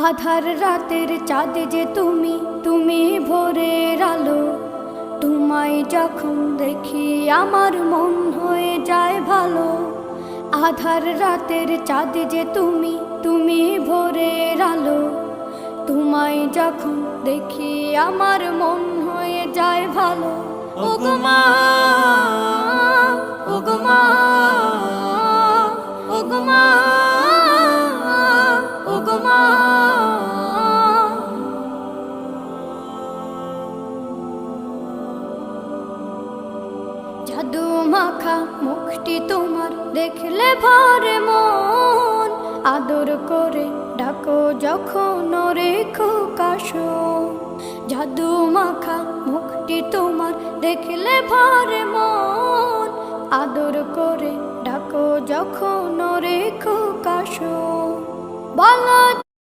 আধার রাতের চাঁদ যে তুমি, তুমি ভোরের আলো। তোমায় যখন দেখি আমার মন হয়ে যায় ভালো। আধার রাতের চাঁদ যে তুমি, তুমি ভোরের আলো। তোমায় যখন দেখি আমার মন হয়ে যায় ভালো। ওগো মা, ওগো মা, ওগো মা, ওগো মা। জাদু মাখা মুখটি তোমার দেখলে ভরে মন। আদর করে ডাকো যখন রেখো কাশো। জাদু মাখা মুখটি তোমার দেখলে ভরে মন। আদর করে ডাকো যখন রেখো কাশো। বলো